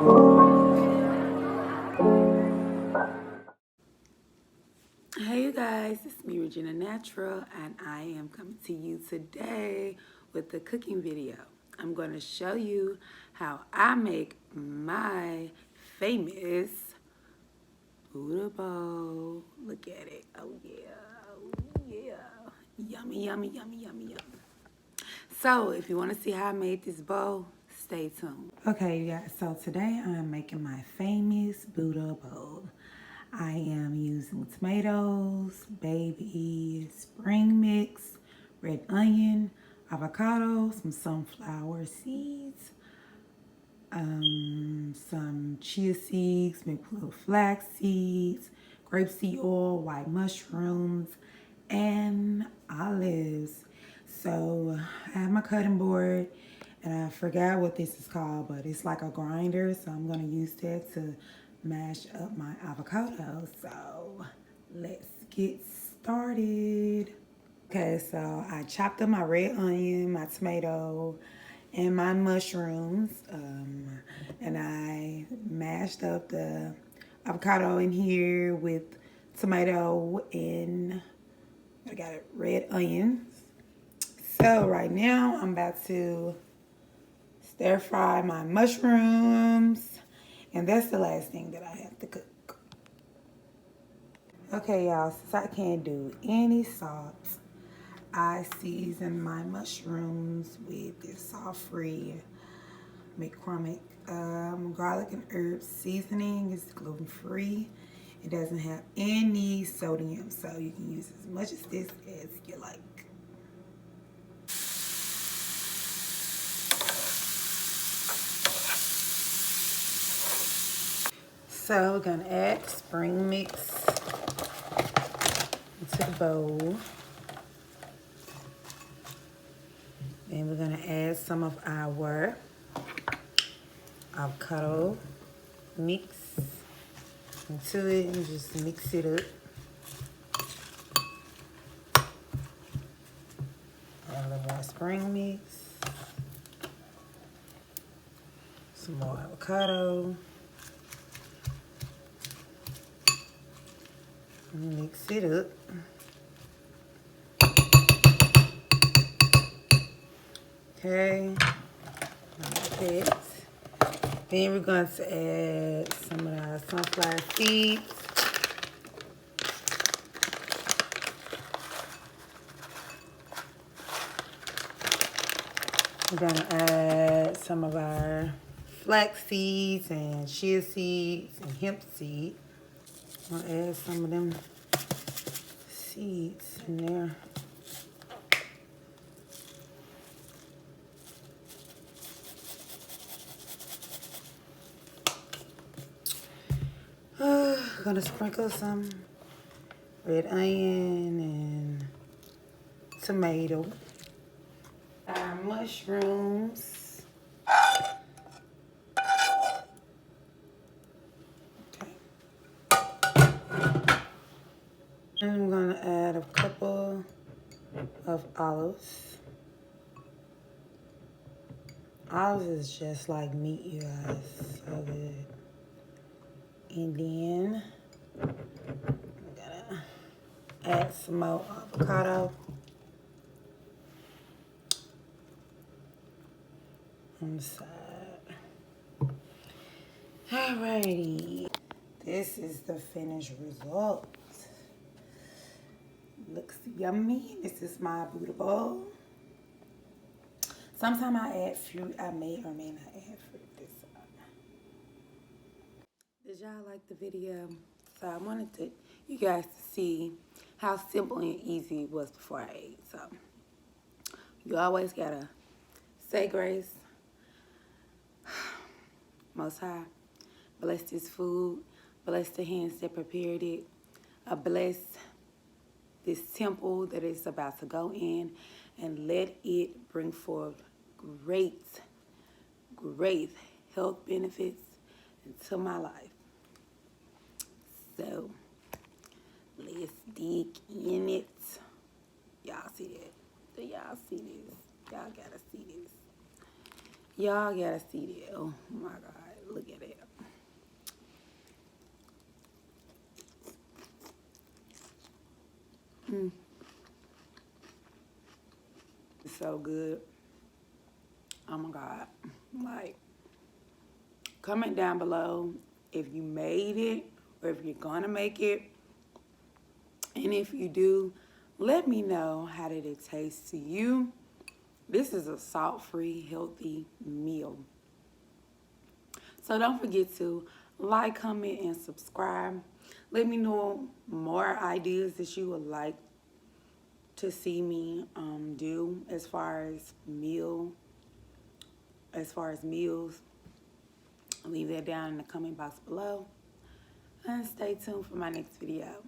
Hey you guys, it's me Regina Natural and I am coming to you today with a cooking video. I'm going to show you how I make my famous Buddha bowl. Look at it. Oh yeah. Yummy, yummy, yummy, yummy, yummy. So if you want to see how I made this bowl, stay tuned. Okay, you guys, so today I'm making my famous Buddha bowl. I am using tomatoes, baby spring mix, red onion, avocado, some sunflower seeds, some chia seeds, maybe a little flax seeds, grapeseed oil, white mushrooms, and olives. So I have my cutting board and I forgot what this is called, but it's like a grinder. So I'm gonna use that to mash up my avocado. So let's get started. Okay, so I chopped up my red onion, my tomato, and my mushrooms, and I mashed up the avocado in here with tomato and I got red onions. So right now I'm about to stir fry my mushrooms, and that's the last thing that I have to cook. Okay, y'all, since I can't do any salt, I season my mushrooms with this salt-free McCormick garlic and herb seasoning. It's gluten-free. It doesn't have any sodium, so you can use as much of this as you like. So we're gonna add spring mix into the bowl. Then we're gonna add some of our avocado mix into it and just mix it up. Add a little more spring mix, some more avocado, and mix it up. Okay, like that. Then we're going to add some of our sunflower seeds. We're going to add some of our flax seeds and chia seeds and hemp seed. I'm going to add some of them seeds in there. I'm gonna sprinkle some red onion and tomato. Our mushrooms. Okay. And I'm gonna add a couple of olives. Olives is just like meat, you guys. So good. And then I'm gonna add some more avocado on the side. Alrighty. This is the finished result. Looks yummy. This is my Buddha bowl. Sometimes I add fruit. I may or may not add fruit this time. Did y'all like the video? So I wanted you guys to see how simple and easy it was before I ate. So you always gotta say grace. Most High, bless this food. Bless the hands that prepared it. Bless this temple that it's about to go in, and let it bring forth great health benefits into my life. So let's dig in it. Y'all see that? Do y'all see this? Y'all gotta see this. Y'all gotta see that. Oh my God. Look at it. It's so good. Oh my God. Like, comment down below if you made it or if you're gonna make it. And if you do, let me know how did it taste to you. This is a salt-free, healthy meal. So don't forget to like, comment, and subscribe. Let me know more ideas that you would like to see me do as far as meals. Leave that down in the comment box below. And stay tuned for my next video.